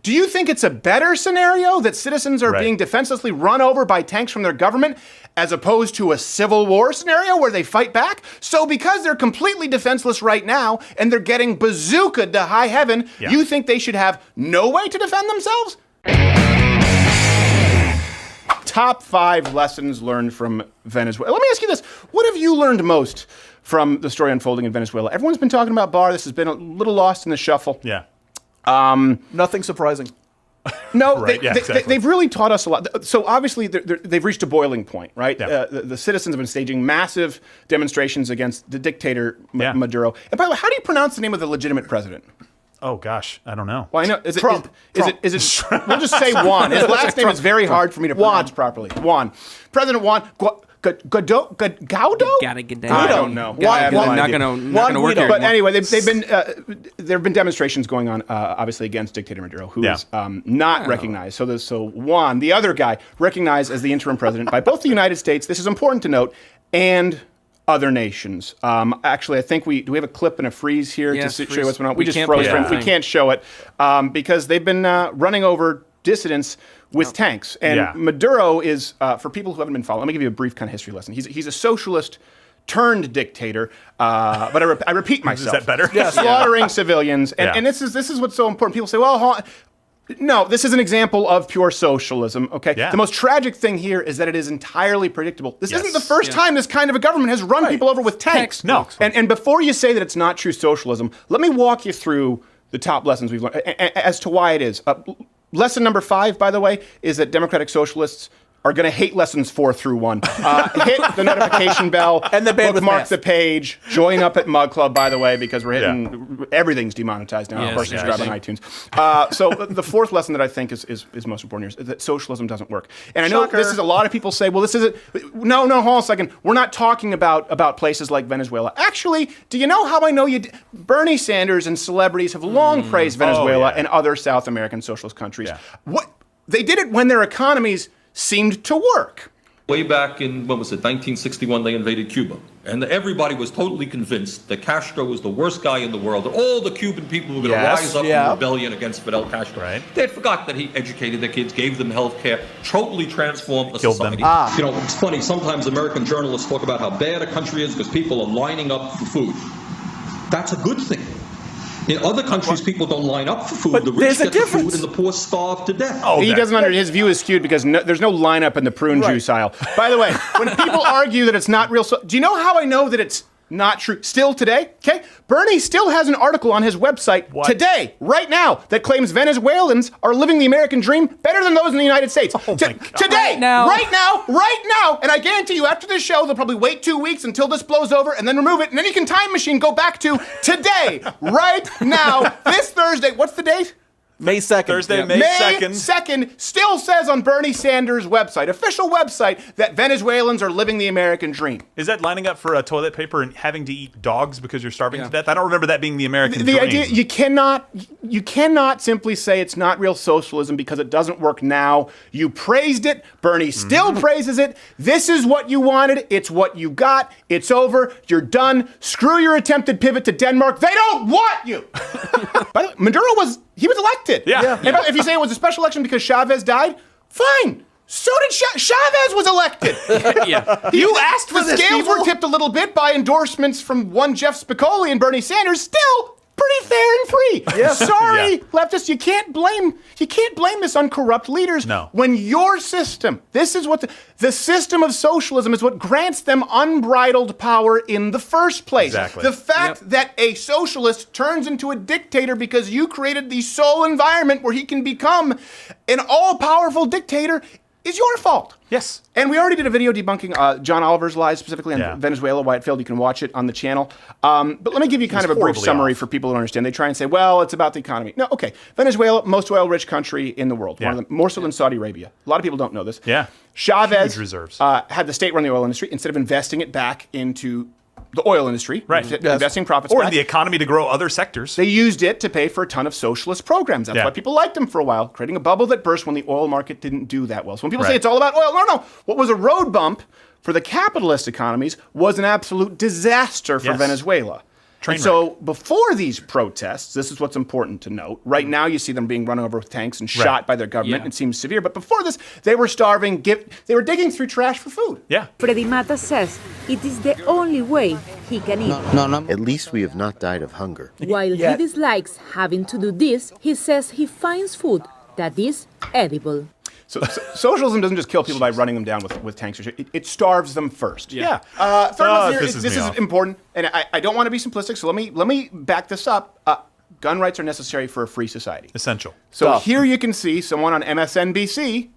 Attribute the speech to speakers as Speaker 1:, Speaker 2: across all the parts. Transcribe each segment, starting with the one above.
Speaker 1: Do you think it's a better scenario that citizens are being defenselessly run over by tanks from their government as opposed to a civil war scenario where they fight back? So because they're completely defenseless right now and they're getting bazookaed to high heaven, you think they should have no way to defend themselves? Top 5 lessons learned from Venezuela. Let me ask you this. What have you learned most from the story unfolding in Venezuela? Everyone's been talking about Barr. This has been a little lost in the shuffle.
Speaker 2: Yeah.
Speaker 3: Nothing surprising.
Speaker 1: No,
Speaker 2: exactly.
Speaker 1: they've really taught us a lot. So obviously they've reached a boiling point, right?
Speaker 2: Yeah.
Speaker 1: The citizens have been staging massive demonstrations against the dictator Maduro. And by the way, how do you pronounce the name of the legitimate president?
Speaker 2: Oh gosh, I don't know.
Speaker 1: Well, I know. Is
Speaker 3: Trump.
Speaker 1: Is it? We'll just say Juan. His last name is very hard for me to pronounce properly. Juan. President Juan. Gaudo?
Speaker 4: Gotta get down.
Speaker 1: I don't know.
Speaker 4: Not gonna work here.
Speaker 1: But anyway, there have been demonstrations going on, obviously against dictator Maduro, who is not recognized. So Juan, the other guy, recognized as the interim president by both the United States. This is important to note, and other nations. Actually, I think do we have a clip and a freeze here to show you what's going on? We just froze. We can't show it because they've been running over dissidents with tanks. And Maduro is, for people who haven't been following, let me give you a brief kind of history lesson. He's a socialist turned dictator, but I repeat myself.
Speaker 2: Is that better?
Speaker 1: Slaughtering civilians. And this is what's so important. People say, well, no, this is an example of pure socialism, okay?
Speaker 2: Yeah.
Speaker 1: The most tragic thing here is that it is entirely predictable. This isn't the first time this kind of a government has run people over with tanks.
Speaker 2: No.
Speaker 1: And before you say that it's not true socialism, let me walk you through the top lessons we've learned as to why it is. Lesson number 5, by the way, is that democratic socialists are going to hate lessons 4 through 1. Hit the notification bell,
Speaker 3: and the
Speaker 1: bookmark the page, join up at Mug Club, by the way, because we're hitting everything's demonetized now. Of course, subscribe on iTunes. So the 4th lesson that I think is most important here is that socialism doesn't work. And I know this is a lot of people say, well, this isn't. No, hold on a second. We're not talking about places like Venezuela. Actually, do you know how I know you? Bernie Sanders and celebrities have long praised Venezuela and other South American socialist countries. What they did it when their economies seemed to work.
Speaker 5: Way back in, 1961, they invaded Cuba. And everybody was totally convinced that Castro was the worst guy in the world, that all the Cuban people were going to rise up in rebellion against Fidel Castro.
Speaker 2: Right.
Speaker 5: They had forgotten that he educated their kids, gave them health care, totally transformed the society.
Speaker 3: Ah.
Speaker 5: You know, it's funny, sometimes American journalists talk about how bad a country is because people are lining up for food. That's a good thing. In other countries, people don't line up for food.
Speaker 3: But
Speaker 5: the rich get the food
Speaker 3: difference.
Speaker 5: and the poor starve to death.
Speaker 1: He doesn't his view is skewed because there's no lineup in the prune juice aisle. By the way, when people argue that it's not real, do you know how I know that it's not true? Still today, okay? Bernie still has an article on his website today, right now, that claims Venezuelans are living the American dream better than those in the United States. Today, right now. And I guarantee you, after this show, they'll probably wait 2 weeks until this blows over and then remove it. And then you can time machine go back to today, right now, this Thursday. What's the date?
Speaker 3: May 2nd.
Speaker 2: Thursday, May 2nd.
Speaker 1: Still says on Bernie Sanders' website, official website, that Venezuelans are living the American dream.
Speaker 2: Is that lining up for toilet paper and having to eat dogs because you're starving to death? I don't remember that being the American dream.
Speaker 1: The idea, you cannot simply say it's not real socialism because it doesn't work now. You praised it. Bernie still praises it. This is what you wanted. It's what you got. It's over. You're done. Screw your attempted pivot to Denmark. They don't want you. By the way, Maduro was elected.
Speaker 2: Yeah.
Speaker 1: If you say it was a special election because Chavez died, fine. So did Chavez was elected. You asked for the scales were tipped a little bit by endorsements from one Jeff Spicoli and Bernie Sanders. Still pretty fair and free. Sorry, leftists, you can't blame this on corrupt leaders.
Speaker 2: No.
Speaker 1: When your system, this is what the system of socialism is what grants them unbridled power in the first place.
Speaker 2: Exactly.
Speaker 1: The fact that a socialist turns into a dictator because you created the sole environment where he can become an all-powerful dictator is your fault.
Speaker 2: Yes.
Speaker 1: And we already did a video debunking John Oliver's lies, specifically on Venezuela, why it failed. You can watch it on the channel. But let me give you kind of a brief summary for people who understand. They try and say, well, it's about the economy. No, okay. Venezuela, most oil-rich country in the world. One of them, more so than Saudi Arabia. A lot of people don't know this.
Speaker 2: Yeah.
Speaker 1: Chavez
Speaker 2: Huge reserves.
Speaker 1: had the state run the oil industry instead of investing it back into the oil industry, investing profits
Speaker 2: or
Speaker 1: back.
Speaker 2: in the economy to grow other sectors.
Speaker 1: They used it to pay for a ton of socialist programs. That's why people liked them for a while, creating a bubble that burst when the oil market didn't do that well. So when people say it's all about oil, no. What was a road bump for the capitalist economies was an absolute disaster for Venezuela. And so before these protests, this is what's important to note. Right now, you see them being run over with tanks and shot by their government. It seems severe. But before this, they were starving. They were digging through trash for food.
Speaker 2: Yeah.
Speaker 6: Freddy Mata says it is the only way he can eat.
Speaker 7: At least we have not died of hunger.
Speaker 6: While he dislikes having to do this, he says he finds food that is edible.
Speaker 1: So socialism doesn't just kill people by running them down with tanks or shit. It starves them first.
Speaker 2: Yeah.
Speaker 1: Third one here, this is important, and I don't want to be simplistic, so let me back this up. Gun rights are necessary for a free society.
Speaker 2: Essential.
Speaker 1: So here you can see someone on MSNBC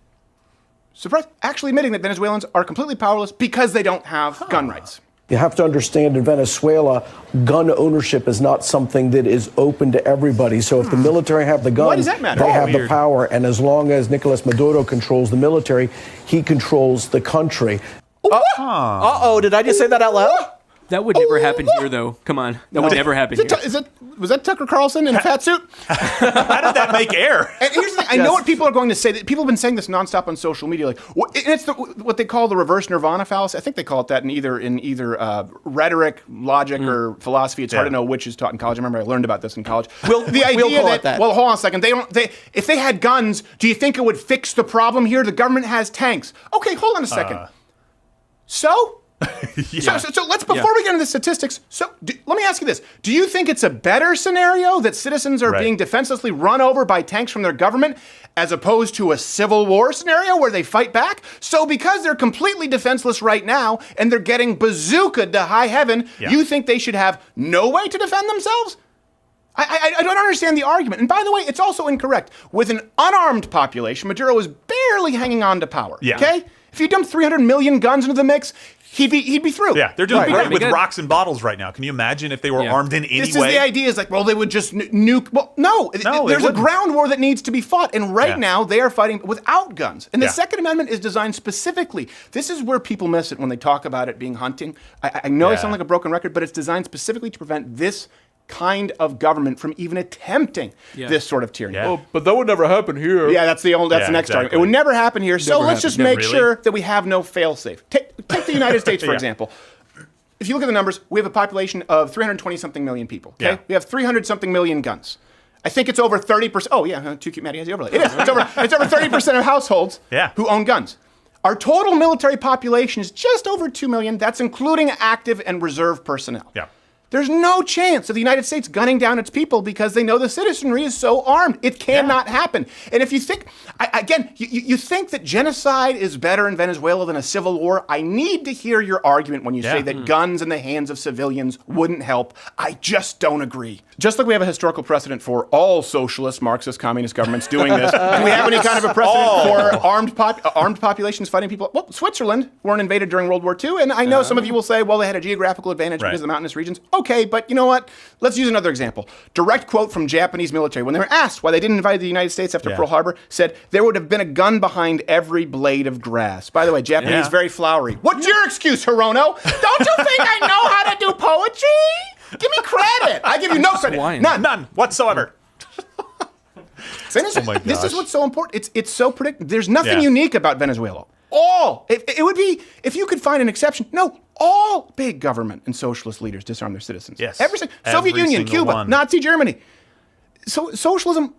Speaker 1: actually admitting that Venezuelans are completely powerless because they don't have gun rights.
Speaker 8: You have to understand, in Venezuela, gun ownership is not something that is open to everybody. So if the military have the guns,
Speaker 1: why does that matter?
Speaker 8: they have the power. And as long as Nicolas Maduro controls the military, he controls the country.
Speaker 3: Uh-oh, did I just say that out loud?
Speaker 4: That would never happen here, though. Come on. That would never happen here.
Speaker 1: Was that Tucker Carlson in a fat suit?
Speaker 2: How did that make air?
Speaker 1: And here's the thing. I know what people are going to say. People have been saying this nonstop on social media. Like, it's what they call the reverse nirvana fallacy. I think they call it that in either rhetoric, logic, or philosophy. It's hard to know which is taught in college. I remember I learned about this in college. The idea that. Well, hold on a second. If they had guns, do you think it would fix the problem here? The government has tanks. Okay, hold on a second. So let's, before we get into the statistics, let me ask you this. Do you think it's a better scenario that citizens are being defenselessly run over by tanks from their government as opposed to a civil war scenario where they fight back? So because they're completely defenseless right now and they're getting bazookaed to high heaven, you think they should have no way to defend themselves? I don't understand the argument. And by the way, it's also incorrect. With an unarmed population, Maduro is barely hanging on to power. Okay? If you dump 300 million guns into the mix, he'd be through.
Speaker 2: Yeah, they're doing great with rocks and bottles right now. Can you imagine if they were armed in any way?
Speaker 1: This is the idea. Is like, well, they would just nuke. Well, no, there's a ground war that needs to be fought, and right now they are fighting without guns. And the Second Amendment is designed specifically. This is where people miss it when they talk about it being hunting. I know I sound like a broken record, but it's designed specifically to prevent this kind of government from even attempting this sort of tyranny.
Speaker 3: Oh, but that would never happen here.
Speaker 1: Yeah, that's the next argument. It would never happen here. So let's just make sure that we have no fail-safe. Take the United States, for example. If you look at the numbers, we have a population of 320-something million people. Okay? We have 300-something million guns. I think it's over 30%. Oh, yeah, too cute, Maddie has the overlay. It is. It's over 30% of households who own guns. Our total military population is just over 2 million. That's including active and reserve personnel.
Speaker 2: Yeah.
Speaker 1: There's no chance of the United States gunning down its people because they know the citizenry is so armed. It cannot happen. And if you think, you think that genocide is better in Venezuela than a civil war, I need to hear your argument when you say that guns in the hands of civilians wouldn't help. I just don't agree. Just like we have a historical precedent for all socialist, Marxist, communist governments doing this, do we have any kind of a precedent for armed populations fighting people? Well, Switzerland weren't invaded during World War II, and I know some of you will say, well, they had a geographical advantage because of the mountainous regions. Okay, but you know what? Let's use another example. Direct quote from Japanese military. When they were asked why they didn't invade the United States after Pearl Harbor, said, there would have been a gun behind every blade of grass. By the way, Japanese, very flowery. What's your excuse, Hirono? Don't you think I know how to do poetry? Give me credit. I give you no credit.
Speaker 2: None whatsoever.
Speaker 1: This is what's so important. It's so predictable. There's nothing unique about Venezuela. It would be, if you could find an exception, all big government and socialist leaders disarm their citizens.
Speaker 2: Yes.
Speaker 1: Soviet Union, Cuba, Nazi Germany. So socialism,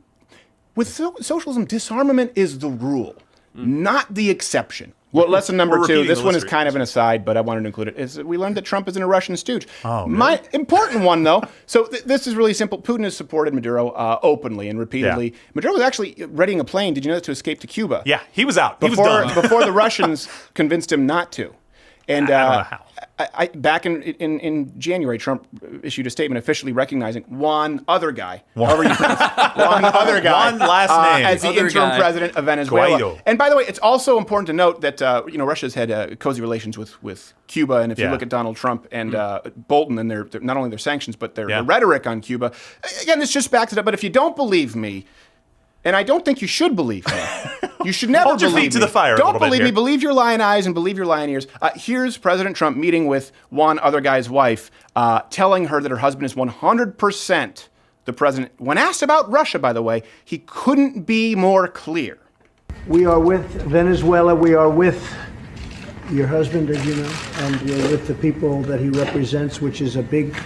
Speaker 1: disarmament is the rule, not the exception. Well, lesson number 2, this one is kind of an aside, but I wanted to include it, is that we learned that Trump isn't a Russian stooge.
Speaker 2: Oh, really?
Speaker 1: My important one, though, so this is really simple. Putin has supported Maduro openly and repeatedly. Maduro was actually readying a plane, did you know that, to escape to Cuba?
Speaker 2: Yeah, he was out. He was done.
Speaker 1: Before the Russians convinced him not to. And
Speaker 2: I don't know how.
Speaker 1: Back in January, Trump issued a statement officially recognizing one other guy, however you pronounce it, one other guy,
Speaker 2: one last name,
Speaker 1: as the interim president of Venezuela.
Speaker 2: Guaido.
Speaker 1: And by the way, it's also important to note that Russia's had cozy relations with Cuba, and if you look at Donald Trump and Bolton and their not only their sanctions but their rhetoric on Cuba, again, this just backs it up. But if you don't believe me, and I don't think you should believe me. You should never
Speaker 2: hold your feet to the fire.
Speaker 1: Don't believe me. Believe your lying eyes and believe your lying ears. Here's President Trump meeting with one other guy's wife, telling her that her husband is 100% the president. When asked about Russia, by the way, he couldn't be more clear.
Speaker 9: We are with Venezuela. We are with your husband, as you know, and we're with the people that he represents, which is a big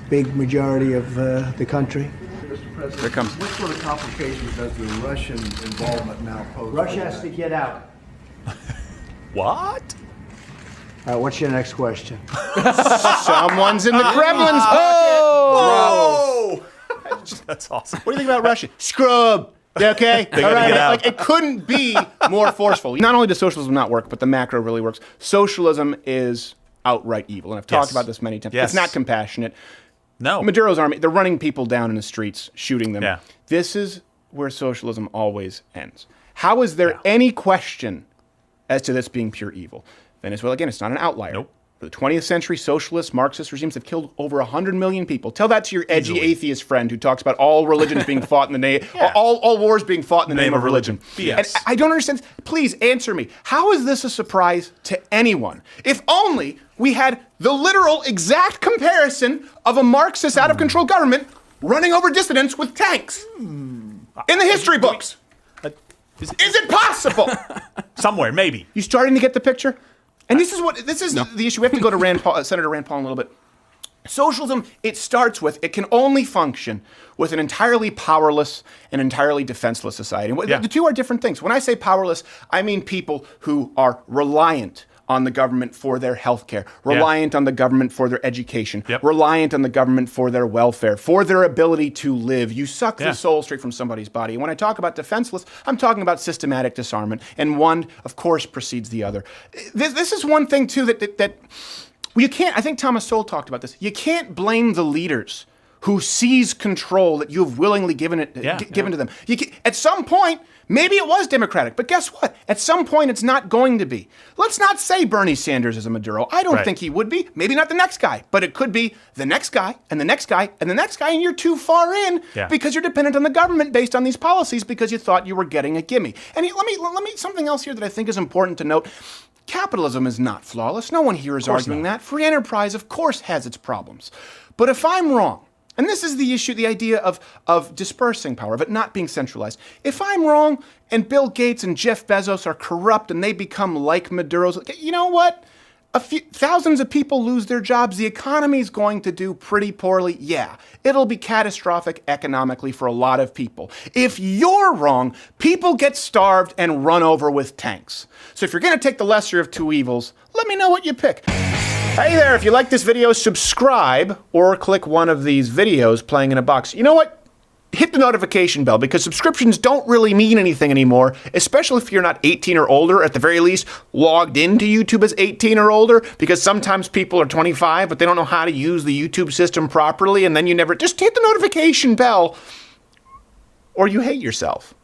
Speaker 9: big majority of the country.
Speaker 1: Here it comes.
Speaker 10: What sort of complications does the Russian involvement now pose?
Speaker 9: Russia has to get out.
Speaker 2: What?
Speaker 9: All right, what's your next question?
Speaker 1: Someone's in the Kremlin's pocket.
Speaker 2: Whoa! That's awesome.
Speaker 1: What do you think about Russia? Scrub. Okay.
Speaker 2: They gotta get out.
Speaker 1: Like, it couldn't be more forceful. Not only does socialism not work, but the macro really works. Socialism is outright evil, and I've talked about this many times.
Speaker 2: Yes.
Speaker 1: It's not compassionate.
Speaker 2: No.
Speaker 1: Maduro's army, they're running people down in the streets, shooting them.
Speaker 2: Yeah.
Speaker 1: This is where socialism always ends. How is there any question as to this being pure evil? Venezuela, again, it's not an outlier.
Speaker 2: Nope.
Speaker 1: For the 20th century, socialist, Marxist regimes have killed over 100 million people. Tell that to your edgy atheist friend who talks about all religions being fought in the name, all wars being fought in the name of religion.
Speaker 2: BS.
Speaker 1: And I don't understand. Please answer me. How is this a surprise to anyone? If only we had the literal exact comparison of a Marxist out-of-control government running over dissidents with tanks in the history books. Is it possible?
Speaker 2: Somewhere, maybe.
Speaker 1: You starting to get the picture? And this is the issue. We have to go to Senator Rand Paul in a little bit. Socialism, it can only function with an entirely powerless and entirely defenseless society. The two are different things. When I say powerless, I mean people who are reliant on the government for their health care, reliant on the government for their education, reliant on the government for their welfare, for their ability to live. You suck the soul straight from somebody's body. And when I talk about defenseless, I'm talking about systematic disarmament. And one, of course, precedes the other. This is one thing, too, that you can't, I think Thomas Sowell talked about this. You can't blame the leaders who seize control that you've willingly given to them. At some point, maybe it was democratic, but guess what? At some point, it's not going to be. Let's not say Bernie Sanders is a Maduro. I don't think he would be. Maybe not the next guy, but it could be the next guy and the next guy and the next guy, and you're too far in because you're dependent on the government based on these policies because you thought you were getting a gimme. And let me something else here that I think is important to note. Capitalism is not flawless. No one here is arguing that. Free enterprise, of course, has its problems. But if I'm wrong, and this is the issue, the idea of dispersing power, of it not being centralized. If I'm wrong and Bill Gates and Jeff Bezos are corrupt and they become like Maduro's, you know what? Thousands of people lose their jobs. The economy is going to do pretty poorly. Yeah, it'll be catastrophic economically for a lot of people. If you're wrong, people get starved and run over with tanks. So if you're going to take the lesser of two evils, let me know what you pick. Hey there, if you like this video, subscribe or click one of these videos playing in a box. You know what? Hit the notification bell because subscriptions don't really mean anything anymore, especially if you're not 18 or older, at the very least logged into YouTube as 18 or older, because sometimes people are 25, but they don't know how to use the YouTube system properly, and then just hit the notification bell or you hate yourself.